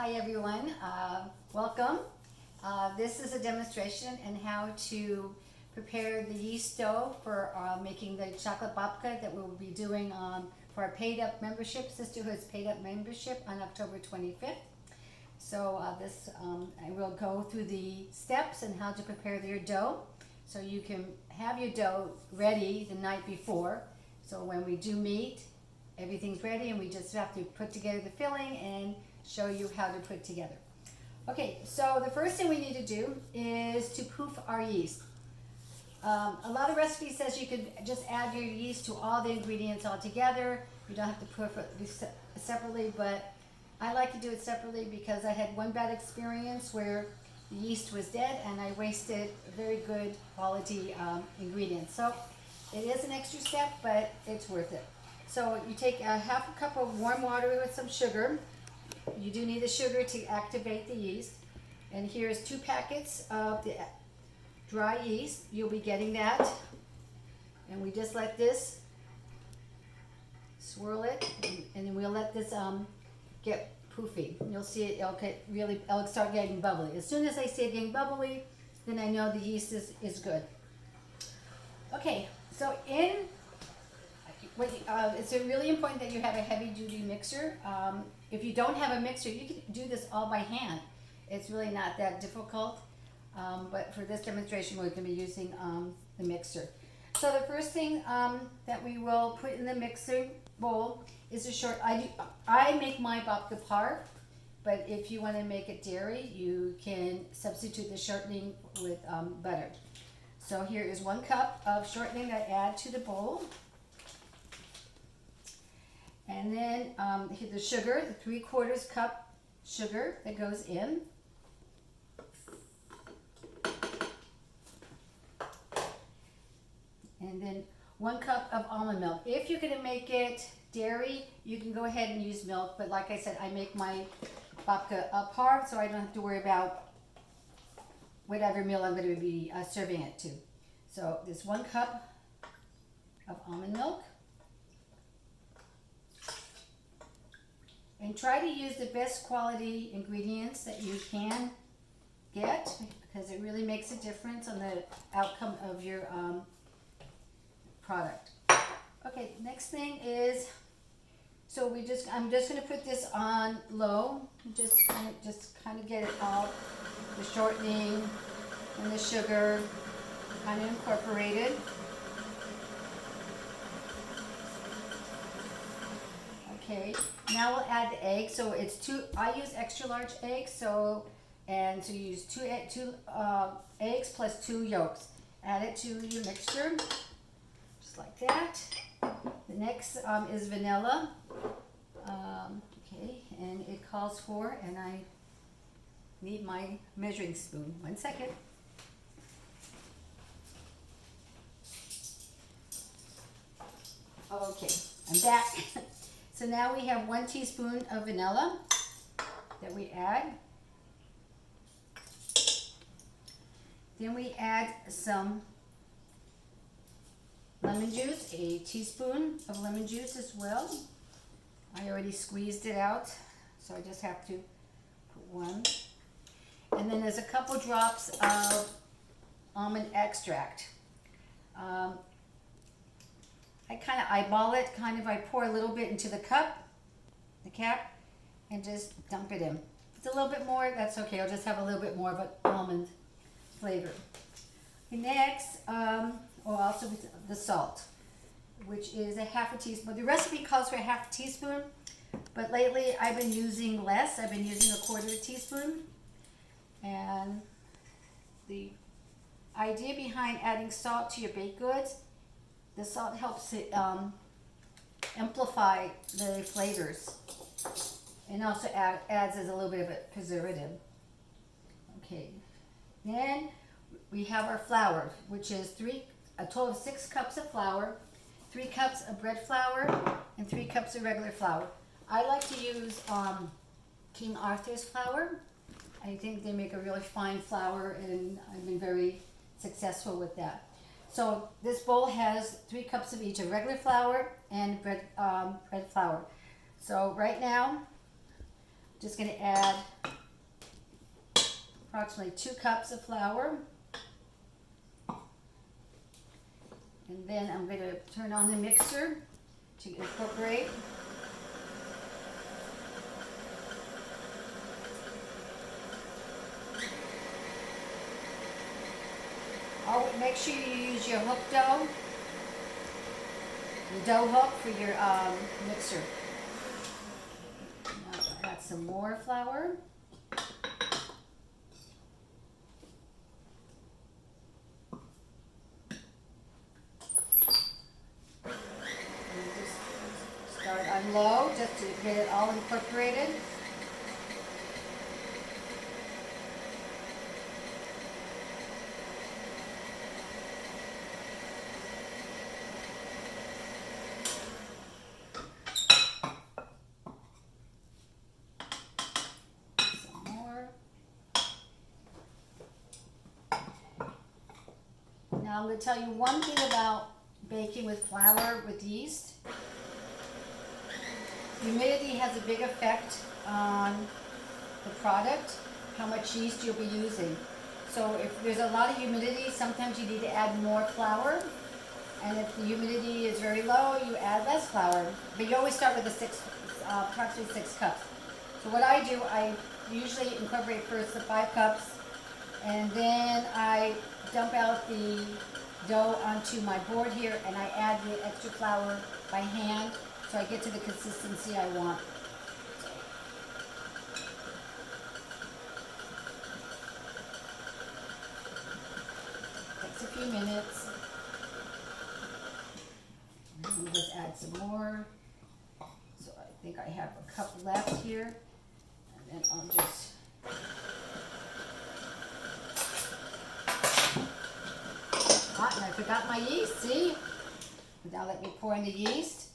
Hi everyone, welcome. This is a demonstration on how to prepare the yeast dough for making the chocolate babka that we'll be doing for our paid up membership, Sisterhood's paid up membership on October 25th. So I will go through the steps and how to prepare your dough so you can have your dough ready the night before. So when we do meet, everything's ready and we just have to put together the filling and show you how to put together. Okay, so the first thing we need to do is to poof our yeast. A lot of recipes says you could just add your yeast to all the ingredients all together. You don't have to poof it separately, but I like to do it separately because I had one bad experience where the yeast was dead and I wasted very good quality ingredients. So it is an extra step, but it's worth it. So you take a half a cup of warm water with some sugar. You do need the sugar to activate the yeast. And here's 2 packets of the dry yeast. You'll be getting that. And we just let this swirl it, and then we'll let this get poofy. You'll see it, it'll start getting bubbly. As soon as I see it getting bubbly, then I know the yeast is good. Okay, so it's really important that you have a heavy-duty mixer. If you don't have a mixer, you can do this all by hand. It's really not that difficult, but for this demonstration, we're going to be using the mixer. So the first thing that we will put in the mixing bowl is I make my babka par, but if you want to make it dairy, you can substitute the shortening with butter. So here is 1 cup of shortening that I add to the bowl. And then the sugar, the 3/4 cup sugar that goes in. And then 1 cup of almond milk. If you're going to make it dairy, you can go ahead and use milk. But like I said, I make my babka par, so I don't have to worry about whatever meal I'm going to be serving it to. So this 1 cup of almond milk. And try to use the best quality ingredients that you can get because it really makes a difference on the outcome of your product. Okay, next thing is, I'm just going to put this on low, just kind of get it all, the shortening and the sugar kind of incorporated. Okay, now we'll add the egg. So it's 2. I use extra large eggs. So you use 2 eggs plus 2 yolks. Add it to your mixture, just like that. The next is vanilla. Okay, and it calls for, and I need my measuring spoon. 1 second. Okay, I'm back. So now we have 1 teaspoon of vanilla that we add. Then we add some lemon juice, a teaspoon of lemon juice as well. I already squeezed it out, so I just have to put 1. And then there's a couple drops of almond extract. I kind of eyeball it, I pour a little bit into the cap, and just dump it in. If it's a little bit more, that's okay. I'll just have a little bit more of an almond flavor. Next, also the salt, which is a 1/2 teaspoon. The recipe calls for a 1/2 teaspoon, but lately I've been using less. I've been using a 1/4 teaspoon. And the idea behind adding salt to your baked goods, the salt helps it amplify the flavors and also adds as a little bit of a preservative. Okay, then we have our flour, which is a total of 6 cups of flour, 3 cups of bread flour, and 3 cups of regular flour. I like to use King Arthur's flour. I think they make a really fine flour, and I've been very successful with that. So this bowl has 3 cups of each of regular flour and bread flour. So right now Just going to add approximately 2 cups of flour. And then I'm going to turn on the mixer to incorporate. Oh, make sure you use your hook dough, the dough hook for your mixer. Now add some more flour. Start on low just to get it all incorporated. Some more. Now I'm going to tell you one thing about baking with flour with yeast. Humidity has a big effect on the product, how much yeast you'll be using. So if there's a lot of humidity, sometimes you need to add more flour. And if the humidity is very low, you add less flour. But you always start with approximately 6 cups. So what I do, I usually incorporate first the 5 cups, and then I dump out the dough onto my board here, and I add the extra flour by hand, so I get to the consistency I want. Takes a few minutes. Let me just add some more. So I think I have a cup left here, and then I'll just and I forgot my yeast, see? Now let me pour in the yeast.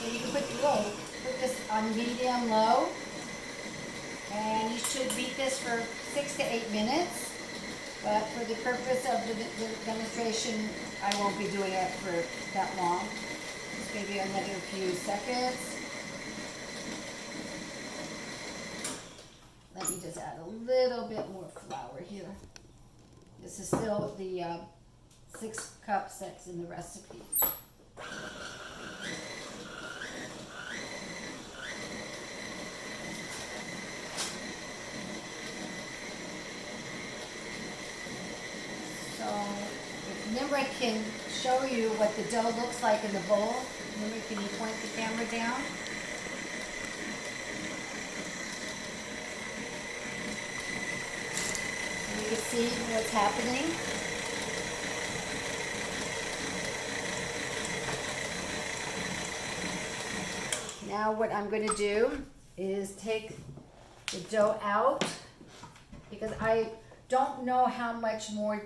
So you can put this on medium low, and you should beat this for 6 to 8 minutes. But for the purpose of the demonstration, I won't be doing it for that long. Just maybe another few seconds. Let me just add a little bit more flour here. This is still the 6 cups that's in the recipe. So if Nimrod can show you what the dough looks like in the bowl, Nimrod, can you point the camera down? So you can see what's happening. Now what I'm going to do is take the dough out, because I don't know how much more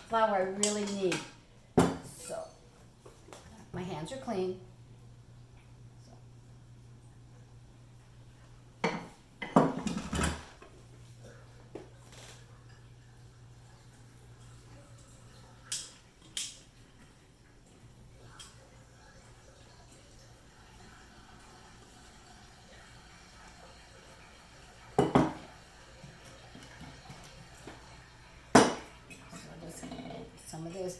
flour I really need. So my hands are clean. Some of this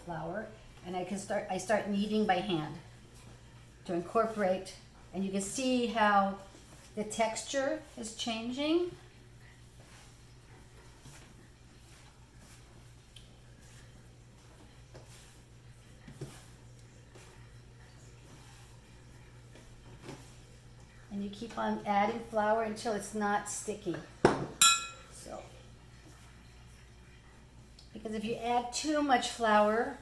flour, and I start kneading by hand to incorporate, and you can see how the texture is changing. And you keep on adding flour until it's not sticky. So, because if you add too much flour,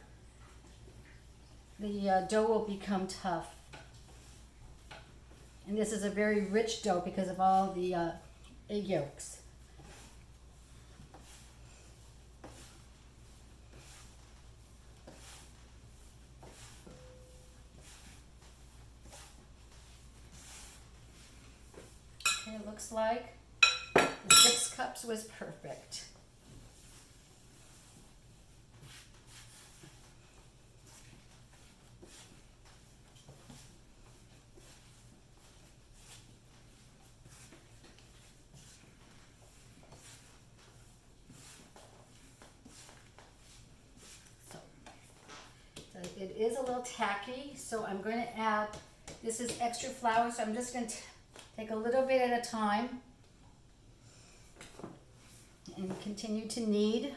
the dough will become tough. And this is a very rich dough because of all the egg yolks. looks like. The 6 cups was perfect. So it is a little tacky, so I'm going to add, this is extra flour, so I'm just going to take a little bit at a time and continue to knead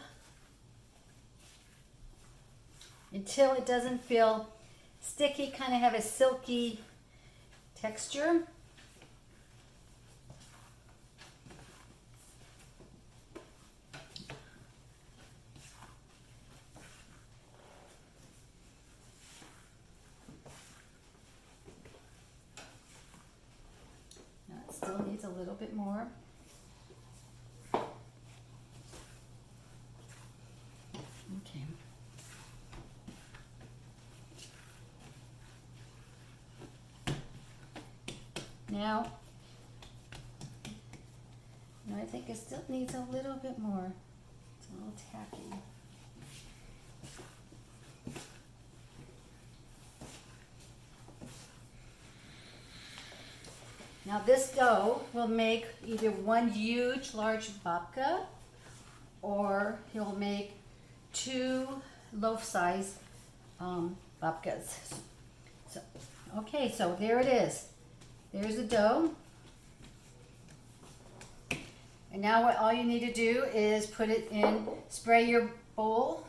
until it doesn't feel sticky, kind of have a silky texture. Now it still needs a little bit more. Okay. Now I think it still needs a little bit more. It's a little tacky. Now this dough will make either one huge, large babka, or he'll make 2 loaf-sized babkas. So, okay, so there it is. There's the dough. And now what all you need to do is put it in, spray your bowl,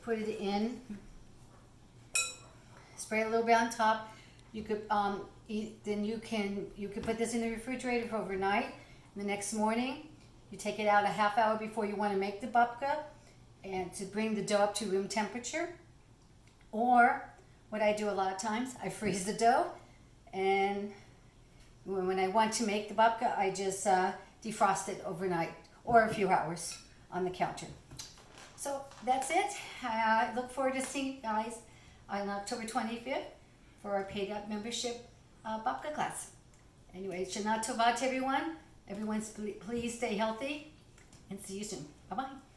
put it in, spray a little bit on top. You could then you can put this in the refrigerator for overnight. And the next morning, you take it out a half hour before you want to make the babka, and to bring the dough up to room temperature. Or what I do a lot of times, I freeze the dough, and when I want to make the babka, I just defrost it overnight or a few hours on the counter. So that's it. I look forward to seeing you guys on October 25th for our paid up membership babka class. Anyway, Shana Tova to everyone. Everyone, please stay healthy, and see you soon. Bye-bye.